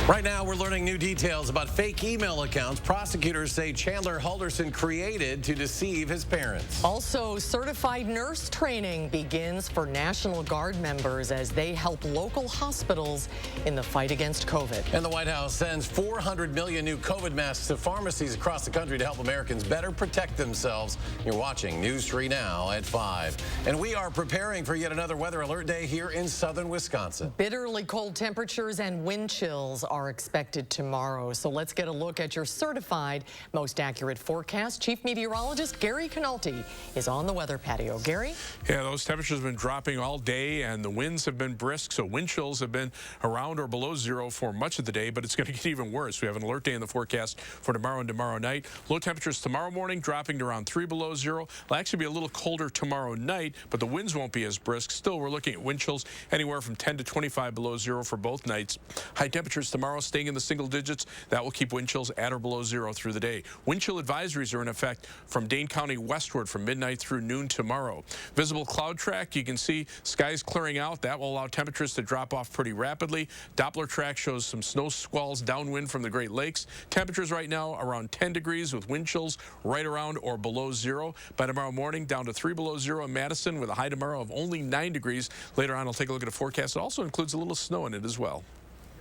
Right now, we're learning new details about fake email accounts prosecutors say Chandler Halderson created to deceive his parents. Also, certified nurse training begins for National Guard members as they help local hospitals in the fight against COVID. And the White House sends 400 million new COVID masks to pharmacies across the country to help Americans better protect themselves. You're watching News 3 Now at 5. And we are preparing for yet another weather alert day here in southern Wisconsin. Bitterly cold temperatures and wind chills are expected tomorrow. So let's get a look at your certified most accurate forecast. Chief Meteorologist Gary Canalti is on the weather patio. Gary? Yeah, those temperatures have been dropping all day and the winds have been brisk, so wind chills have been around or below zero for much of the day, but it's going to get even worse. We have an alert day in the forecast for tomorrow and tomorrow night. Low temperatures tomorrow morning dropping to around 3 below zero. It'll actually be a little colder tomorrow night, but the winds won't be as brisk. Still, we're looking at wind chills anywhere from 10 to 25 below zero for both nights. High temperatures tomorrow staying in the single digits. That will keep wind chills at or below zero through the day. Wind chill advisories are in effect from Dane County westward from midnight through noon tomorrow. Visible cloud track, you can see skies clearing out. That will allow temperatures to drop off pretty rapidly. Doppler track shows some snow squalls downwind from the Great Lakes. Temperatures right now around 10 degrees with wind chills right around or below zero. By tomorrow morning, down to 3 below zero in Madison with a high tomorrow of only 9 degrees. Later on, I'll take a look at a forecast. It also includes a little snow in it as well.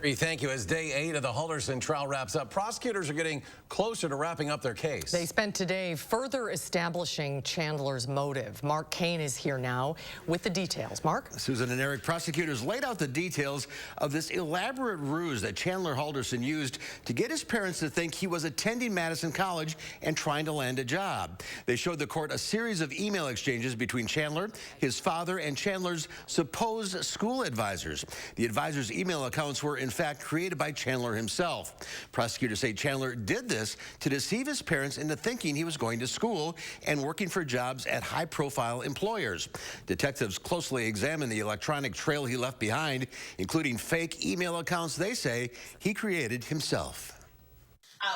Thank you. As day 8 of the Halderson trial wraps up, prosecutors are getting closer to wrapping up their case. They spent today further establishing Chandler's motive. Mark Kane is here now with the details. Mark? Susan and Eric, prosecutors laid out the details of this elaborate ruse that Chandler Halderson used to get his parents to think he was attending Madison College and trying to land a job. They showed the court a series of email exchanges between Chandler, his father, and Chandler's supposed school advisors. The advisors' email accounts were in fact created by Chandler himself. Prosecutors say Chandler did this to deceive his parents into thinking he was going to school and working for jobs at high-profile employers. Detectives closely examined the electronic trail he left behind, including fake email accounts they say he created himself.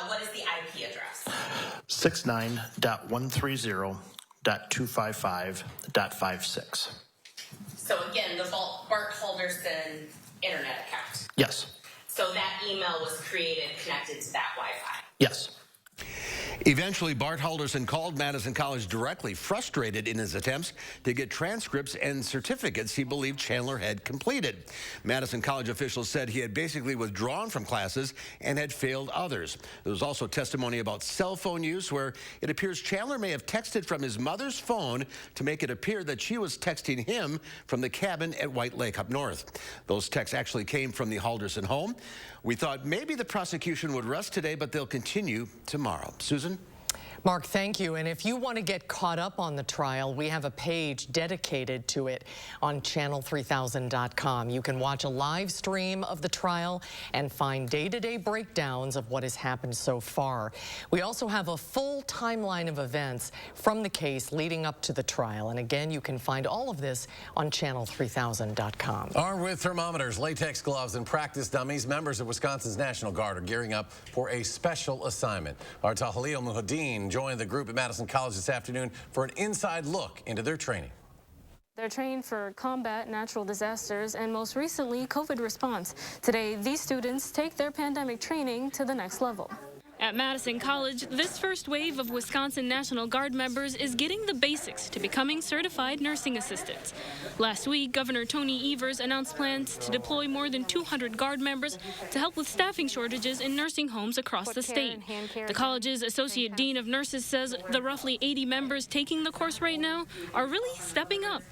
What is the IP address? 69.130.255.56. So again, the Bart Halderson internet account. Yes. So that email was created connected to that Wi-Fi. Yes. Eventually, Bart Halderson called Madison College directly, frustrated in his attempts to get transcripts and certificates he believed Chandler had completed. Madison College officials said he had basically withdrawn from classes and had failed others. There was also testimony about cell phone use, where it appears Chandler may have texted from his mother's phone to make it appear that she was texting him from the cabin at White Lake up north. Those texts actually came from the Halderson home. We thought maybe the prosecution would rest today, but they'll continue tomorrow. Susan? Mark, thank you. And if you want to get caught up on the trial, we have a page dedicated to it on channel3000.com. You can watch a live stream of the trial and find day-to-day breakdowns of what has happened so far. We also have a full timeline of events from the case leading up to the trial. And again, you can find all of this on channel3000.com. Armed with thermometers, latex gloves, and practice dummies, members of Wisconsin's National Guard are gearing up for a special assignment. Our Tahalil Muhaddin joined the group at Madison College this afternoon for an inside look into their training. They're trained for combat natural disasters and most recently COVID response. Today, these students take their pandemic training to the next level. At Madison College, this first wave of Wisconsin National Guard members is getting the basics to becoming certified nursing assistants. Last week, Governor Tony Evers announced plans to deploy more than 200 Guard members to help with staffing shortages in nursing homes across the state. The college's Associate Dean of Nurses says the roughly 80 members taking the course right now are really stepping up.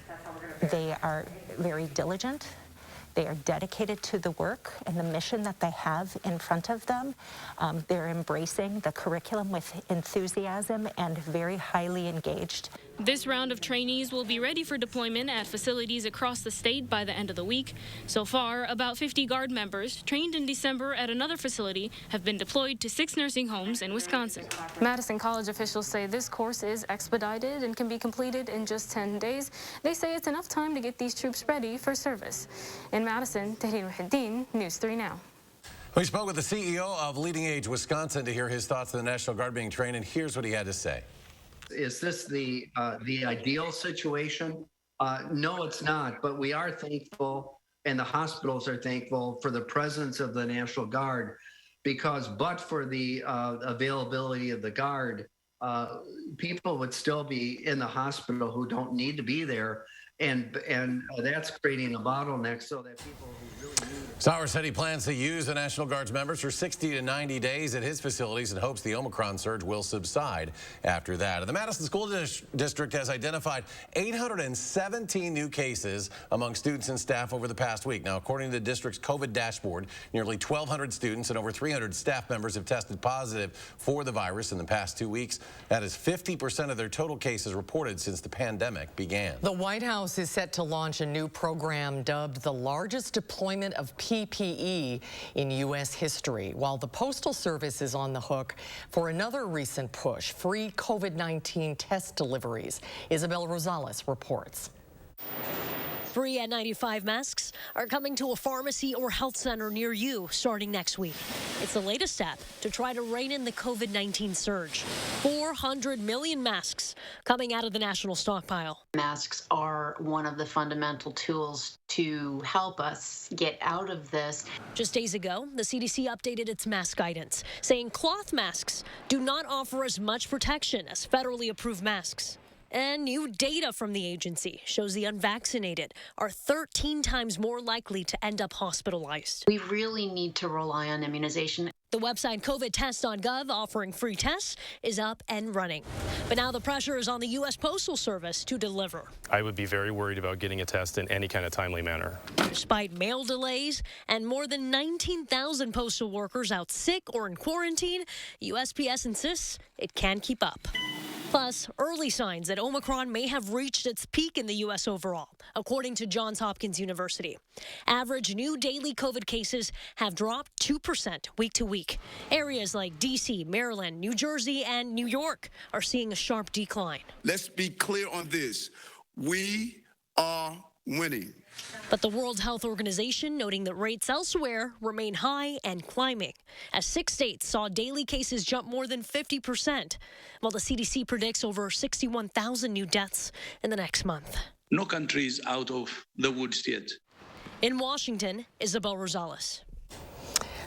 They are very diligent. They are dedicated to the work and the mission that they have in front of them. They're embracing the curriculum with enthusiasm and very highly engaged. This round of trainees will be ready for deployment at facilities across the state by the end of the week. So far, about 50 Guard members trained in December at another facility have been deployed to 6 nursing homes in Wisconsin. Madison College officials say this course is expedited and can be completed in just 10 days. They say it's enough time to get these troops ready for service. In Madison, Tahlil Muhaddin, News 3 Now. We spoke with the CEO of Leading Age Wisconsin to hear his thoughts on the National Guard being trained, and here's what he had to say. Is this the ideal situation? No, it's not, but we are thankful and the hospitals are thankful for the presence of the National Guard, because but for the availability of the Guard, people would still be in the hospital who don't need to be there, and that's creating a bottleneck so that people who really need it. Sauer said he plans to use the National Guard's members for 60 to 90 days at his facilities and hopes the Omicron surge will subside after that. And the Madison School District has identified 817 new cases among students and staff over the past week. Now, according to the district's COVID dashboard, nearly 1,200 students and over 300 staff members have tested positive for the virus in the past 2 weeks. That is 50% of their total cases reported since the pandemic began. The White House is set to launch a new program dubbed the largest deployment of PPE in U.S. history, while the Postal Service is on the hook for another recent push, free COVID-19 test deliveries. Isabel Rosales reports. Free N95 masks are coming to a pharmacy or health center near you starting next week. It's the latest step to try to rein in the COVID-19 surge. 400 million masks coming out of the national stockpile. Masks are one of the fundamental tools to help us get out of this. Just days ago, the CDC updated its mask guidance, saying cloth masks do not offer as much protection as federally approved masks. And new data from the agency shows the unvaccinated are 13 times more likely to end up hospitalized. We really need to rely on immunization. The website covidtest.gov, offering free tests, is up and running. But now the pressure is on the U.S. Postal Service to deliver. I would be very worried about getting a test in any kind of timely manner. Despite mail delays and more than 19,000 postal workers out sick or in quarantine, USPS insists it can keep up. Plus, early signs that Omicron may have reached its peak in the U.S. overall, according to Johns Hopkins University. Average new daily COVID cases have dropped 2% week to week. Areas like D.C., Maryland, New Jersey, and New York are seeing a sharp decline. Let's be clear on this. We are winning. But the World Health Organization noting that rates elsewhere remain high and climbing, as 6 states saw daily cases jump more than 50%, while the CDC predicts over 61,000 new deaths in the next month. No country is out of the woods yet. In Washington, Isabel Rosales.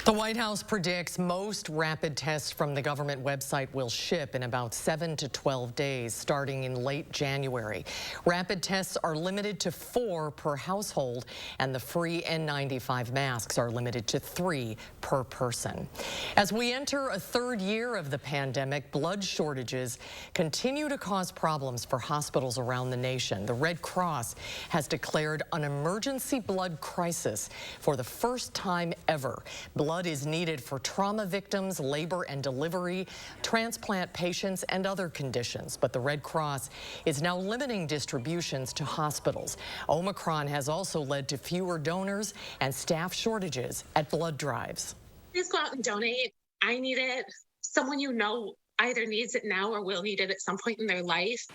The White House predicts most rapid tests from the government website will ship in about 7 to 12 days, starting in late January. Rapid tests are limited to 4 per household, and the free N95 masks are limited to 3 per person. As we enter a 3rd year of the pandemic, blood shortages continue to cause problems for hospitals around the nation. The Red Cross has declared an emergency blood crisis for the first time ever. Blood is needed for trauma victims, labor and delivery, transplant patients, and other conditions. But the Red Cross is now limiting distributions to hospitals. Omicron has also led to fewer donors and staff shortages at blood drives. Please go out and donate. I need it. Someone you know either needs it now or will need it at some point in their life.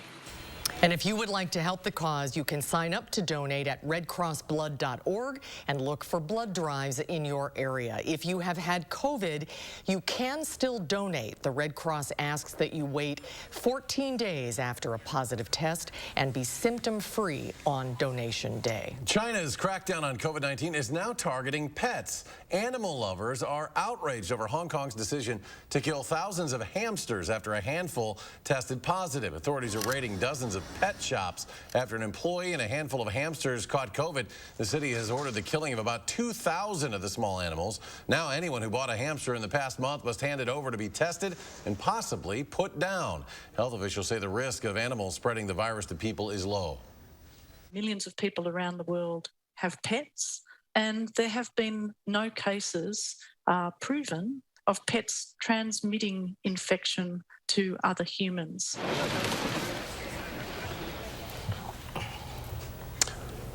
And if you would like to help the cause, you can sign up to donate at redcrossblood.org and look for blood drives in your area. If you have had COVID, you can still donate. The Red Cross asks that you wait 14 days after a positive test and be symptom-free on donation day. China's crackdown on COVID-19 is now targeting pets. Animal lovers are outraged over Hong Kong's decision to kill thousands of hamsters after a handful tested positive. Authorities are raiding dozens of pet shops after an employee and a handful of hamsters caught COVID. The city has ordered the killing of about 2,000 of the small animals. Now anyone who bought a hamster in the past month must hand it over to be tested and possibly put down. Health officials say the risk of animals spreading the virus to people is low. Millions of people around the world have pets, and there have been no cases proven of pets transmitting infection to other humans.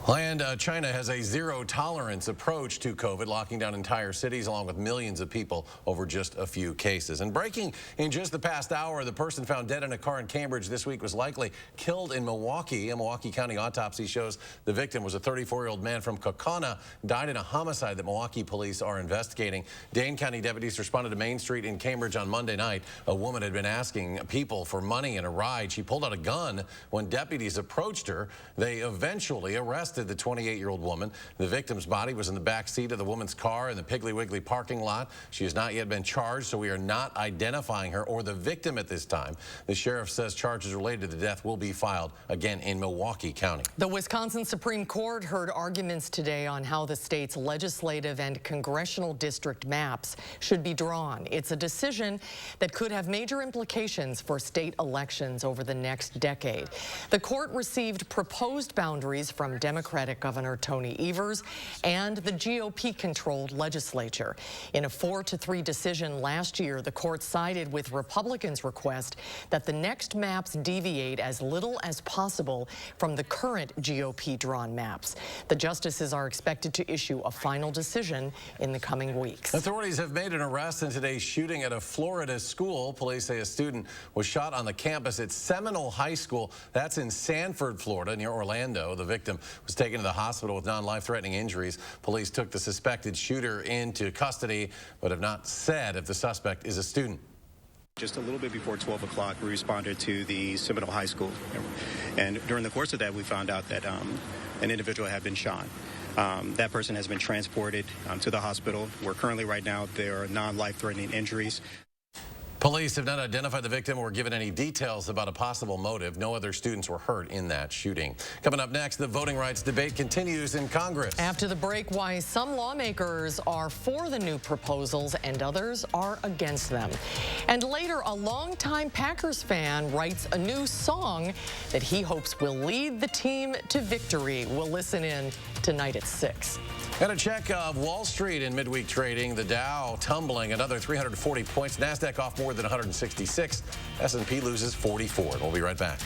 And China has a zero-tolerance approach to COVID, locking down entire cities along with millions of people over just a few cases. And breaking in just the past hour, the person found dead in a car in Cambridge this week was likely killed in Milwaukee. A Milwaukee County autopsy shows the victim was a 34-year-old man from Kaukauna, died in a homicide that Milwaukee police are investigating. Dane County deputies responded to Main Street in Cambridge on Monday night. A woman had been asking people for money and a ride. She pulled out a gun. When deputies approached her, they eventually arrested arrested the 28-year-old woman. The victim's body was in the back seat of the woman's car in the Piggly Wiggly parking lot. She has not yet been charged, so we are not identifying her or the victim at this time. The sheriff says charges related to the death will be filed again in Milwaukee County. The Wisconsin Supreme Court heard arguments today on how the state's legislative and congressional district maps should be drawn. It's a decision that could have major implications for state elections over the next decade. The court received proposed boundaries from Democratic Governor Tony Evers and the GOP-controlled legislature. In a 4-3 decision last year, the court sided with Republicans' request that the next maps deviate as little as possible from the current GOP-drawn maps. The justices are expected to issue a final decision in the coming weeks. Authorities have made an arrest in today's shooting at a Florida school. Police say a student was shot on the campus at Seminole High School. That's in Sanford, Florida, near Orlando. The victim was taken to the hospital with non-life-threatening injuries. Police took the suspected shooter into custody, but have not said if the suspect is a student. Just a little bit before 12 o'clock, we responded to the Seminole High School. And during the course of that, we found out that an individual had been shot. That person has been transported to the hospital, where currently right now there are non-life-threatening injuries. Police have not identified the victim or given any details about a possible motive. No other students were hurt in that shooting. Coming up next, the voting rights debate continues in Congress. After the break, why some lawmakers are for the new proposals and others are against them. And later, a longtime Packers fan writes a new song that he hopes will lead the team to victory. We'll listen in tonight at 6. And a check of Wall Street in midweek trading. The Dow tumbling another 340 points. NASDAQ off more than 166. S&P loses 44. We'll be right back.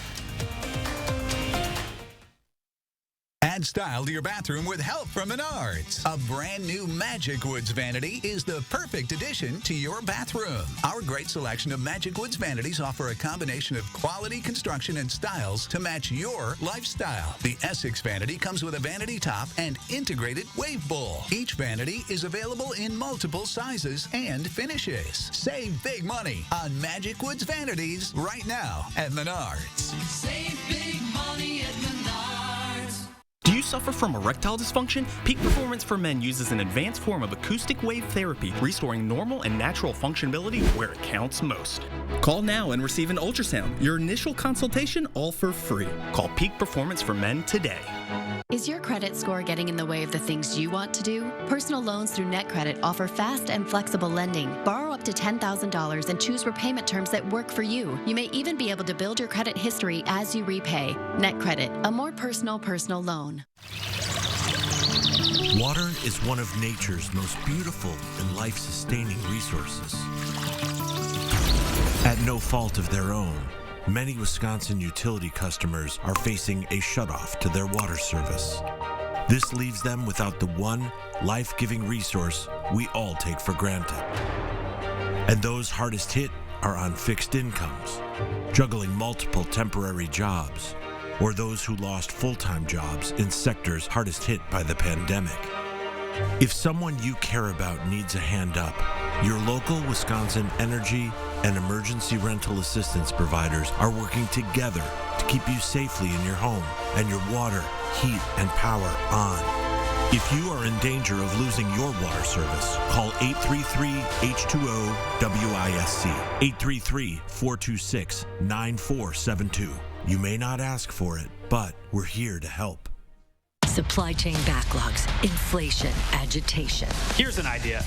Add style to your bathroom with help from Menards. A brand new Magic Woods vanity is the perfect addition to your bathroom. Our great selection of Magic Woods vanities offer a combination of quality construction and styles to match your lifestyle. The Essex vanity comes with a vanity top and integrated wave bowl. Each vanity is available in multiple sizes and finishes. Save big money on Magic Woods vanities right now at Menards. Save big money at Menards. Do you suffer from erectile dysfunction? Peak Performance for Men uses an advanced form of acoustic wave therapy, restoring normal and natural functionality where it counts most. Call now and receive an ultrasound. Your initial consultation all for free. Call Peak Performance for Men today. Is your credit score getting in the way of the things you want to do? Personal loans through NetCredit offer fast and flexible lending. Borrow up to $10,000 and choose repayment terms that work for you. You may even be able to build your credit history as you repay. NetCredit, a more personal loan. Water is one of nature's most beautiful and life-sustaining resources. At no fault of their own, many Wisconsin utility customers are facing a shutoff to their water service. This leaves them without the one life-giving resource we all take for granted. And those hardest hit are on fixed incomes, juggling multiple temporary jobs, or those who lost full-time jobs in sectors hardest hit by the pandemic. If someone you care about needs a hand up, your local Wisconsin energy and emergency rental assistance providers are working together to keep you safely in your home and your water, heat, and power on. If you are in danger of losing your water service, call 833-H2O-WISC, 833-426-9472. You may not ask for it, but we're here to help. Supply chain backlogs, inflation, agitation. Here's an idea.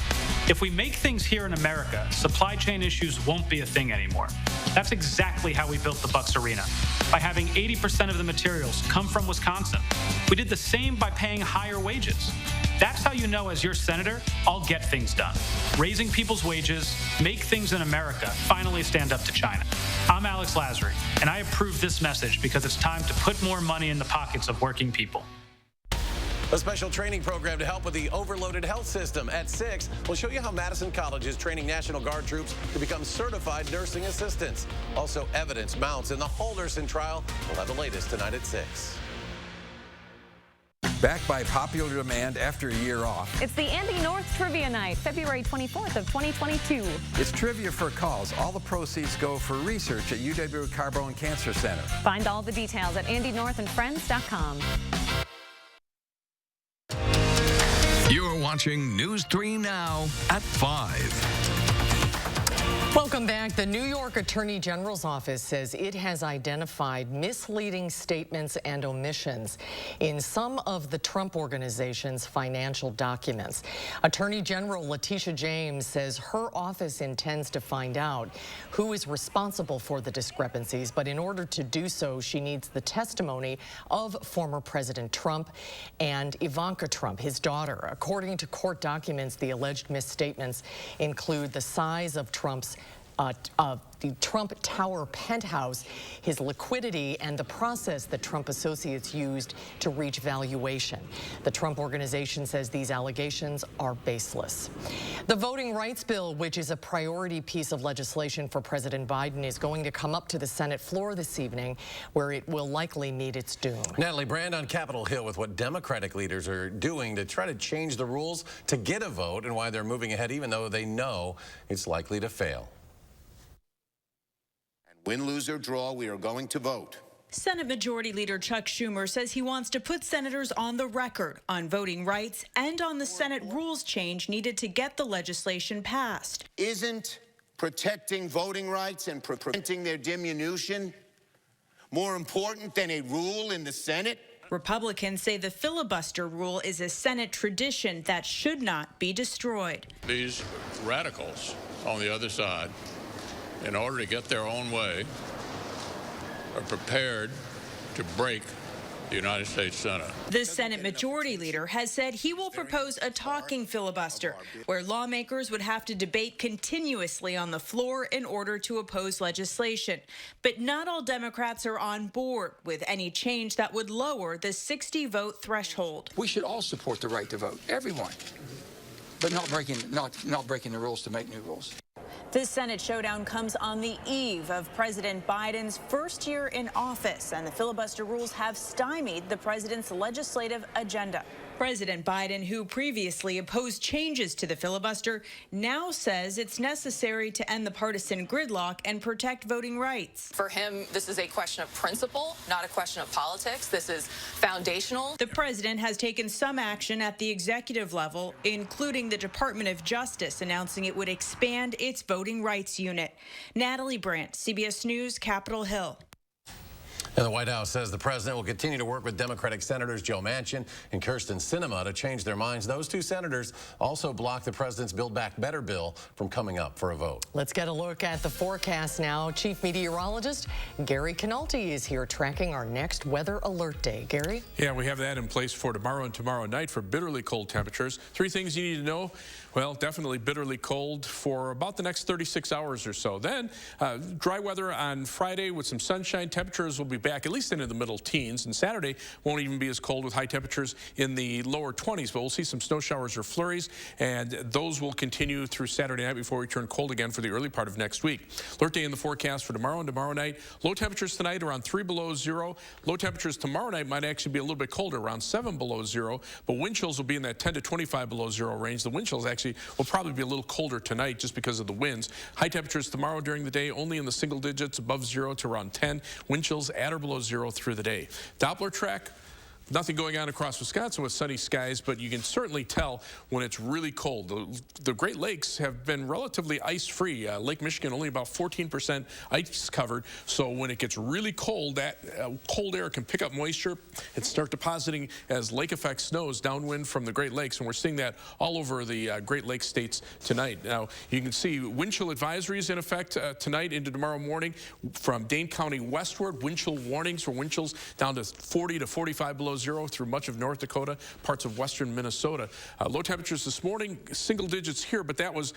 If we make things here in America, supply chain issues won't be a thing anymore. That's exactly how we built the Bucks Arena, by having 80% of the materials come from Wisconsin. We did the same by paying higher wages. That's how you know, as your senator, I'll get things done. Raising people's wages, make things in America, finally stand up to China. I'm Alex Lasry, and I approve this message because it's time to put more money in the pockets of working people. A special training program to help with the overloaded health system. At 6, we'll show you how Madison College is training National Guard troops to become certified nursing assistants. Also, evidence mounts in the Halderson trial. We'll have the latest tonight at 6. Back by popular demand after a year off. It's the Andy North Trivia Night, February 24th of 2022. It's trivia for a cause. All the proceeds go for research at UW Carbone Cancer Center. Find all the details at andynorthandfriends.com. watching News 3 Now at 5. Welcome back. The New York Attorney General's office says it has identified misleading statements and omissions in some of the Trump Organization's financial documents. Attorney General Letitia James says her office intends to find out who is responsible for the discrepancies, but in order to do so, she needs the testimony of former President Trump and Ivanka Trump, his daughter. According to court documents, the alleged misstatements include the size of the Trump Tower penthouse, his liquidity, and the process that Trump associates used to reach valuation. The Trump Organization says these allegations are baseless. The voting rights bill, which is a priority piece of legislation for President Biden, is going to come up to the Senate floor this evening, where it will likely meet its doom. Natalie Brand on Capitol Hill with what Democratic leaders are doing to try to change the rules to get a vote and why they're moving ahead even though they know it's likely to fail. Win, lose, or draw, we are going to vote. Senate Majority Leader Chuck Schumer says he wants to put senators on the record on voting rights and on the Senate rules change needed to get the legislation passed. Isn't protecting voting rights and preventing their diminution more important than a rule in the Senate? Republicans say the filibuster rule is a Senate tradition that should not be destroyed. These radicals on the other side, in order to get their own way, are prepared to break the United States Senate. The Senate Majority Leader has said he will propose a talking filibuster, where lawmakers would have to debate continuously on the floor in order to oppose legislation. But not all Democrats are on board with any change that would lower the 60-vote threshold. We should all support the right to vote, everyone, but not breaking the rules to make new rules. This Senate showdown comes on the eve of President Biden's first year in office, and the filibuster rules have stymied the president's legislative agenda. President Biden, who previously opposed changes to the filibuster, now says it's necessary to end the partisan gridlock and protect voting rights. For him, this is a question of principle, not a question of politics. This is foundational. The president has taken some action at the executive level, including the Department of Justice announcing it would expand its voting rights unit. Natalie Brandt, CBS News, Capitol Hill. And the White House says the president will continue to work with Democratic Senators Joe Manchin and Kyrsten Sinema to change their minds. Those two senators also blocked the president's Build Back Better bill from coming up for a vote. Let's get a look at the forecast now. Chief Meteorologist Gary Canalti is here tracking our next weather alert day. Gary? Yeah, we have that in place for tomorrow and tomorrow night for bitterly cold temperatures. 3 things you need to know. Well, definitely bitterly cold for about the next 36 hours or so. Then dry weather on Friday with some sunshine. Temperatures will be back at least into the middle teens, and Saturday won't even be as cold with high temperatures in the lower 20s, but we'll see some snow showers or flurries, and those will continue through Saturday night before we turn cold again for the early part of next week. Alert day in the forecast for tomorrow and tomorrow night. Low temperatures tonight around 3 below 0. Low temperatures tomorrow night might actually be a little bit colder, around 7 below 0, but wind chills will be in that 10 to 25 below 0 range. The wind chills actually will probably be a little colder tonight just because of the winds. High temperatures tomorrow during the day only in the single digits, above 0 to around 10. Wind chills at or below 0 through the day. Doppler track. Nothing going on across Wisconsin with sunny skies, but you can certainly tell when it's really cold. The Great Lakes have been relatively ice-free. Lake Michigan only about 14% ice covered, so when it gets really cold, that cold air can pick up moisture and start depositing as lake effect snows downwind from the Great Lakes, and we're seeing that all over the Great Lakes states tonight. Now, you can see wind chill advisories in effect tonight into tomorrow morning from Dane County westward. Wind chill warnings for wind chills down to 40 to 45 below 0 through much of North Dakota, parts of western Minnesota. Low temperatures this morning, single digits here, but that was,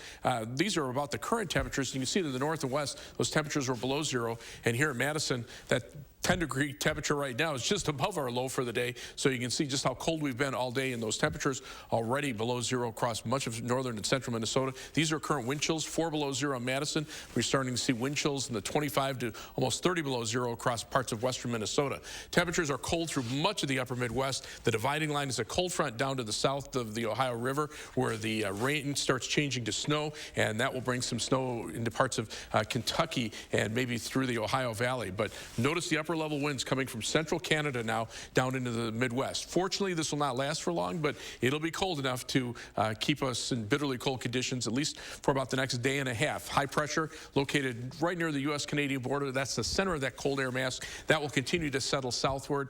these are about the current temperatures. You can see to the north and west, those temperatures were below 0. And here at Madison, that 10-degree temperature right now is just above our low for the day, so you can see just how cold we've been all day, and those temperatures already below 0 across much of northern and central Minnesota. These are current wind chills, 4 below 0 in Madison. We're starting to see wind chills in the 25 to almost 30 below 0 across parts of western Minnesota. Temperatures are cold through much of the upper Midwest. The dividing line is a cold front down to the south of the Ohio River, where the rain starts changing to snow, and that will bring some snow into parts of Kentucky and maybe through the Ohio Valley. But notice the upper upper level winds coming from central Canada now down into the Midwest. Fortunately, this will not last for long, but it'll be cold enough to keep us in bitterly cold conditions, at least for about the next day and a half. High pressure located right near the U.S.-Canadian border. That's the center of that cold air mass. That will continue to settle southward.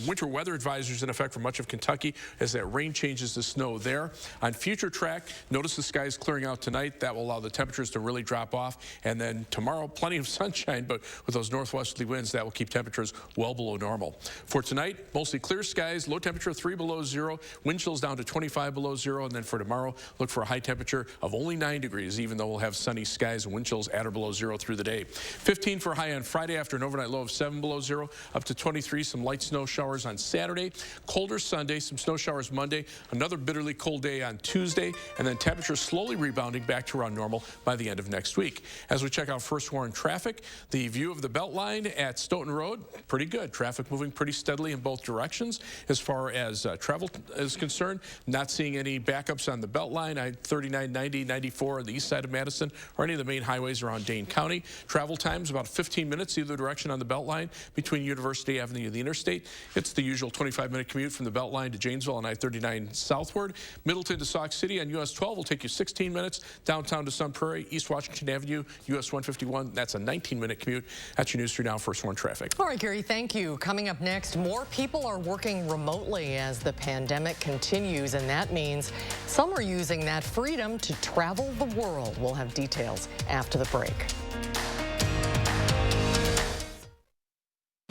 Winter weather advisories in effect for much of Kentucky as that rain changes to snow there. On future track, notice the skies clearing out tonight. That will allow the temperatures to really drop off. And then tomorrow, plenty of sunshine, but with those northwesterly winds, that will keep temperatures well below normal. For tonight, mostly clear skies, low temperature 3 below 0, wind chills down to 25 below 0, and then for tomorrow, look for a high temperature of only 9 degrees, even though we'll have sunny skies and wind chills at or below 0 through the day. 15 for a high on Friday after an overnight low of 7 below 0, up to 23, some light snow showers on Saturday, colder Sunday, some snow showers Monday, another bitterly cold day on Tuesday, and then temperatures slowly rebounding back to around normal by the end of next week. As we check out first warning traffic, the view of the Beltline at Stoughton Road, pretty good. Traffic moving pretty steadily in both directions. As far as travel is concerned, not seeing any backups on the Beltline, I-39, 90, 94 on the east side of Madison, or any of the main highways around Dane County. Travel times about 15 minutes either direction on the Beltline between University Avenue and the interstate. It's the usual 25-minute commute from the Beltline to Janesville on I-39 southward. Middleton to Sauk City on US 12 will take you 16 minutes. Downtown to Sun Prairie, East Washington Avenue, US 151, that's a 19-minute commute. That's your News 3 Now First Warn Traffic. All right, Gary, thank you. Coming up next, more people are working remotely as the pandemic continues, and that means some are using that freedom to travel the world. We'll have details after the break.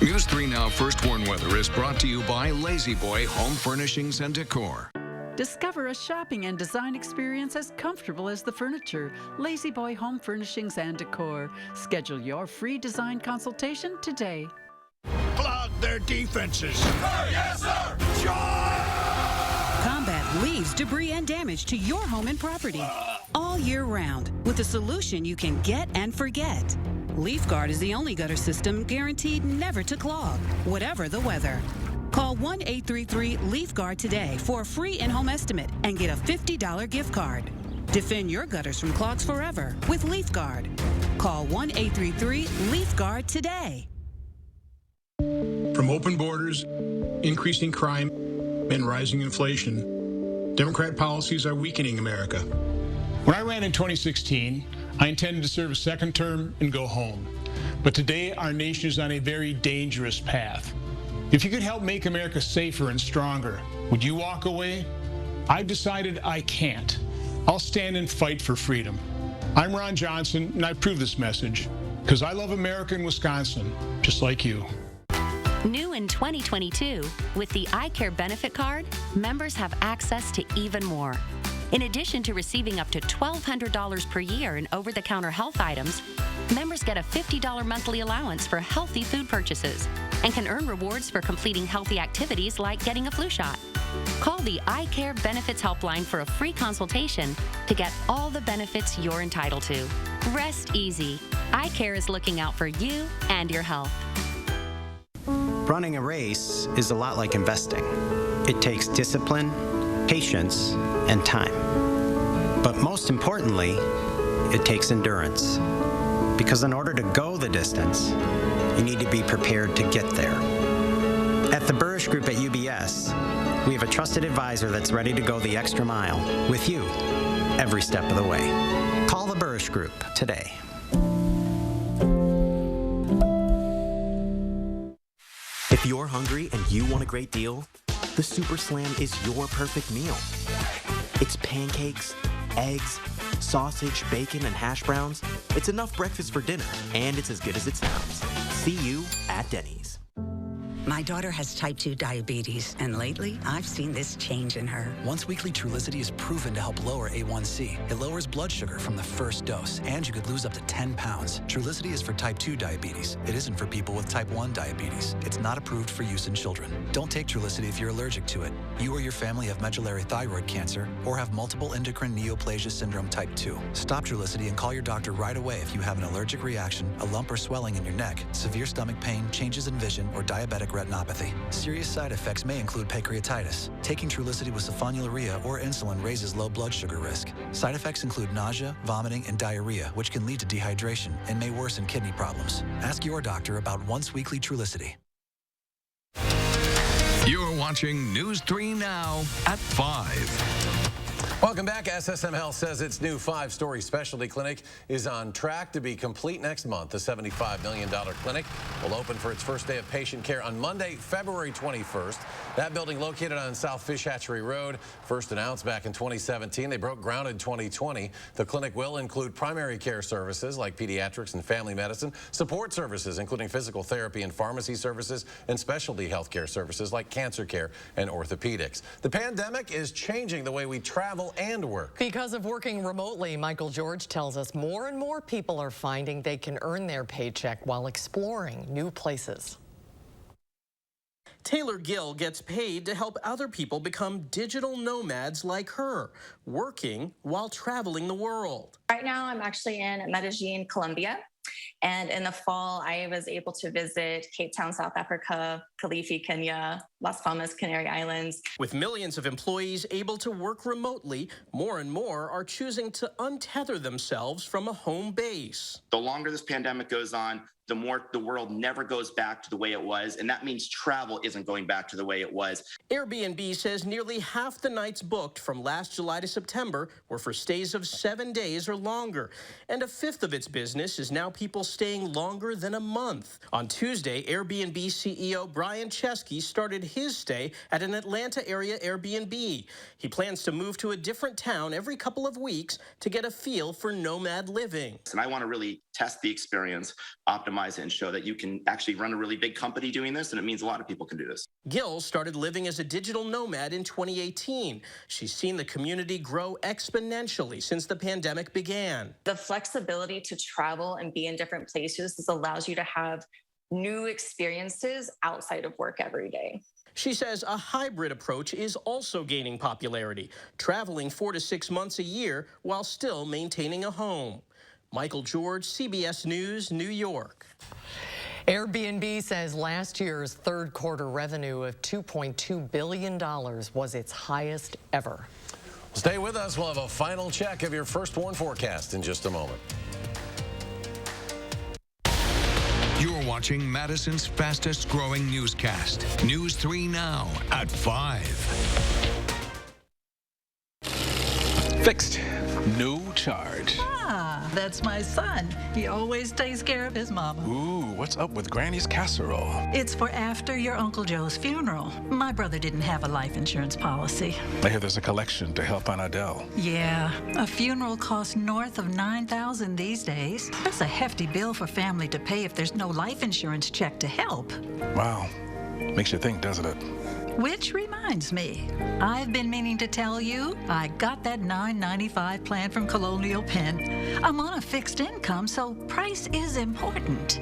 News 3 Now First Warn Weather is brought to you by Lazy Boy Home Furnishings and Decor. Discover a shopping and design experience as comfortable as the furniture. Lazy Boy Home Furnishings and Decor. Schedule your free design consultation today. Clog their defenses. Sir, yes, sir. Combat leaves debris and damage to your home and property all year round with a solution you can get and forget. LeafGuard is the only gutter system guaranteed never to clog, whatever the weather. Call 1-833-LeafGuard today for a free in-home estimate and get a $50 gift card. Defend your gutters from clogs forever with LeafGuard. Call 1-833-LeafGuard today. From open borders, increasing crime, and rising inflation, Democrat policies are weakening America. When I ran in 2016, I intended to serve a second term and go home. But today, our nation is on a very dangerous path. If you could help make America safer and stronger, would you walk away? I've decided I can't. I'll stand and fight for freedom. I'm Ron Johnson, and I approve this message because I love America and Wisconsin, just like you. New in 2022, with the iCare Benefit Card, members have access to even more. In addition to receiving up to $1,200 per year in over-the-counter health items, members get a $50 monthly allowance for healthy food purchases and can earn rewards for completing healthy activities like getting a flu shot. Call the iCare Benefits Helpline for a free consultation to get all the benefits you're entitled to. Rest easy. iCare is looking out for you and your health. Running a race is a lot like investing. It takes discipline, patience, and time. But most importantly, it takes endurance. Because in order to go the distance, you need to be prepared to get there. At the Burrish Group at UBS, we have a trusted advisor that's ready to go the extra mile with you every step of the way. Call the Burrish Group today. If you're hungry and you want a great deal, the Super Slam is your perfect meal. It's pancakes, eggs, sausage, bacon, and hash browns. It's enough breakfast for dinner, and it's as good as it sounds. See you at Denny's. My daughter has type 2 diabetes, and lately, I've seen this change in her. Once-weekly Trulicity is proven to help lower A1C. It lowers blood sugar from the first dose, and you could lose up to 10 pounds. Trulicity is for type 2 diabetes. It isn't for people with type 1 diabetes. It's not approved for use in children. Don't take Trulicity if you're allergic to it. You or your family have medullary thyroid cancer or have multiple endocrine neoplasia syndrome type 2. Stop Trulicity and call your doctor right away if you have an allergic reaction, a lump or swelling in your neck, severe stomach pain, changes in vision, or diabetic retinopathy. Serious side effects may include pancreatitis. Taking Trulicity with sulfonylurea or insulin raises low blood sugar risk. Side effects include nausea, vomiting, and diarrhea, which can lead to dehydration and may worsen kidney problems. Ask your doctor about once-weekly Trulicity. You're watching News 3 Now at 5. Welcome back. SSM Health says its new 5-story specialty clinic is on track to be complete next month. The $75 million clinic will open for its first day of patient care on Monday, February 21st. That building located on South Fish Hatchery Road, first announced back in 2017. They broke ground in 2020. The clinic will include primary care services like pediatrics and family medicine, support services including physical therapy and pharmacy services, and specialty health care services like cancer care and orthopedics. The pandemic is changing the way we travel and work. Because of working remotely, Michael George tells us more and more people are finding they can earn their paycheck while exploring new places. Taylor Gill gets paid to help other people become digital nomads like her, working while traveling the world. Right now, I'm actually in Medellin, Colombia. And in the fall, I was able to visit Cape Town, South Africa, Kilifi, Kenya, Las Palmas, Canary Islands. With millions of employees able to work remotely, more and more are choosing to untether themselves from a home base. The longer this pandemic goes on, the more the world never goes back to the way it was, and that means travel isn't going back to the way it was. Airbnb says nearly half the nights booked from last July to September were for stays of 7 days or longer, and 1/5 of its business is now people staying longer than a month. On Tuesday, Airbnb CEO Brian Chesky started his stay at an Atlanta area Airbnb. He plans to move to a different town every couple of weeks to get a feel for nomad living. And I want to really test the experience, optimize it, and show that you can actually run a really big company doing this, and it means a lot of people can do this. Gill started living as a digital nomad in 2018. She's seen the community grow exponentially since the pandemic began. The flexibility to travel and be in different places allows you to have new experiences outside of work every day. She says a hybrid approach is also gaining popularity, traveling 4 to 6 months a year while still maintaining a home. Michael George, CBS News, New York. Airbnb says last year's third quarter revenue of $2.2 billion was its highest ever. Stay with us. We'll have a final check of your first warn forecast in just a moment. You're watching Madison's fastest growing newscast. News 3 Now at 5. Fixed. No charge. Ah, that's my son. He always takes care of his mama. Ooh, what's up with Granny's casserole? It's for after your Uncle Joe's funeral. My brother didn't have a life insurance policy. I hear there's a collection to help Aunt Adele. Yeah, a funeral costs north of $9,000 these days. That's a hefty bill for family to pay if there's no life insurance check to help. Wow. Makes you think, doesn't it? Which reminds me, I've been meaning to tell you, I got that $9.95 plan from Colonial Penn. I'm on a fixed income, so price is important.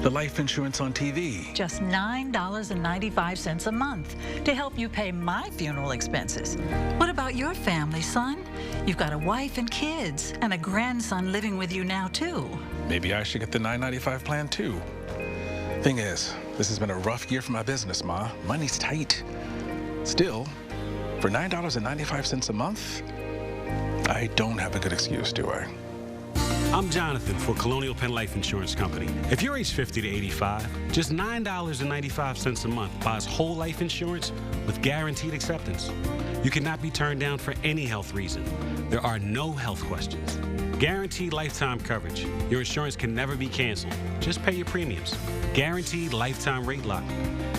The life insurance on TV. Just $9.95 a month to help you pay my funeral expenses. What about your family, son? You've got a wife and kids, and a grandson living with you now, too. Maybe I should get the $9.95 plan, too. Thing is, this has been a rough year for my business, Ma. Money's tight. Still, for $9.95 a month, I don't have a good excuse, do I? I'm Jonathan for Colonial Penn Life Insurance Company. If you're age 50 to 85, just $9.95 a month buys whole life insurance with guaranteed acceptance. You cannot be turned down for any health reason. There are no health questions. Guaranteed lifetime coverage. Your insurance can never be canceled. Just pay your premiums. Guaranteed lifetime rate lock.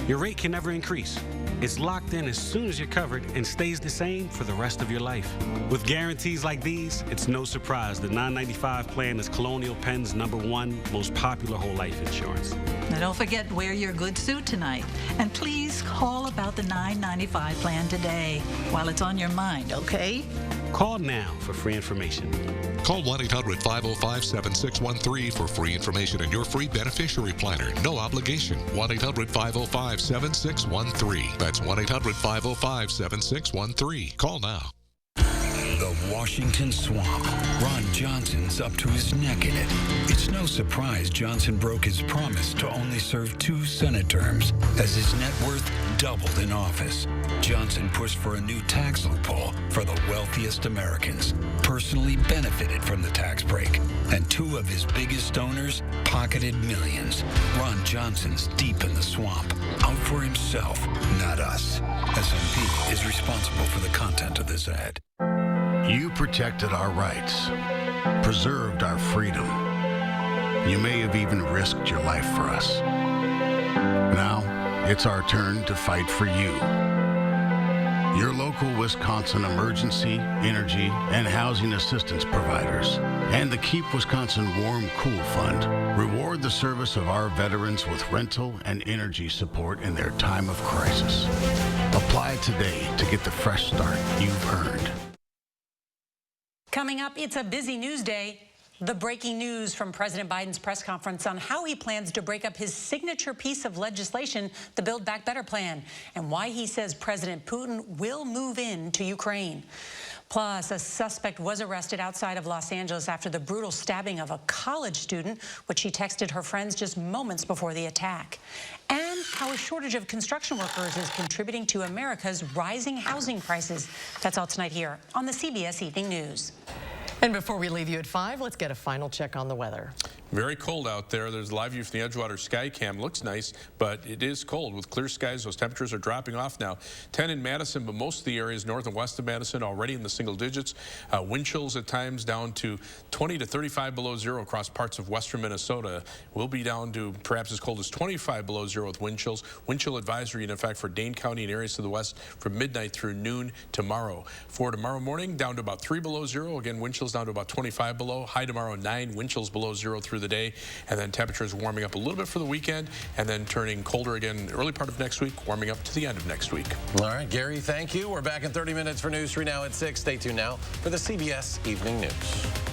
Your rate can never increase. It's locked in as soon as you're covered and stays the same for the rest of your life. With guarantees like these, it's no surprise the $9.95 plan is Colonial Penn's #1 most popular whole life insurance. Now don't forget to wear your good suit tonight. And please call about the $9.95 plan today while it's on your mind, okay? Call now for free information. Call 1-800-505-7613 for free information and your free beneficiary planner. No obligation. 1-800-505-7613. That's 1-800-505-7613. Call now. The Washington swamp. Ron Johnson's up to his neck in it. It's no surprise Johnson broke his promise to only serve 2 Senate terms as his net worth doubled in office. Johnson pushed for a new tax loophole for the wealthiest Americans, personally benefited from the tax break, and 2 of his biggest donors pocketed millions. Ron Johnson's deep in the swamp, out for himself, not us. SMP is responsible for the content of this ad. You protected our rights, preserved our freedom. You may have even risked your life for us. Now, it's our turn to fight for you. Your local Wisconsin emergency, energy, and housing assistance providers, and the Keep Wisconsin Warm Cool Fund reward the service of our veterans with rental and energy support in their time of crisis. Apply today to get the fresh start you've earned. Coming up, it's a busy news day. The breaking news from President Biden's press conference on how he plans to break up his signature piece of legislation, the Build Back Better plan, and why he says President Putin will move in to Ukraine. Plus, a suspect was arrested outside of Los Angeles after the brutal stabbing of a college student, which she texted her friends just moments before the attack. And how a shortage of construction workers is contributing to America's rising housing prices. That's all tonight here on the CBS Evening News. And before we leave you at 5, let's get a final check on the weather. Very cold out there. There's a live view from the Edgewater Sky Cam. Looks nice, but it is cold. With clear skies, those temperatures are dropping off now. 10 in Madison, but most of the areas north and west of Madison already in the single digits. Wind chills at times down to 20 to 35 below zero across parts of western Minnesota. We'll be down to perhaps as cold as 25 below zero with wind chills. Wind chill advisory, in effect, for Dane County and areas to the west from midnight through noon tomorrow. For tomorrow morning, down to about 3 below zero. Again, wind chills down to about 25 below. High tomorrow 9, wind chills below zero through the day, and then temperatures warming up a little bit for the weekend, and then turning colder again early part of next week, warming up to the end of next week. All right, Gary, thank you. We're back in 30 minutes for News 3 Now at 6. Stay tuned now for the CBS Evening News.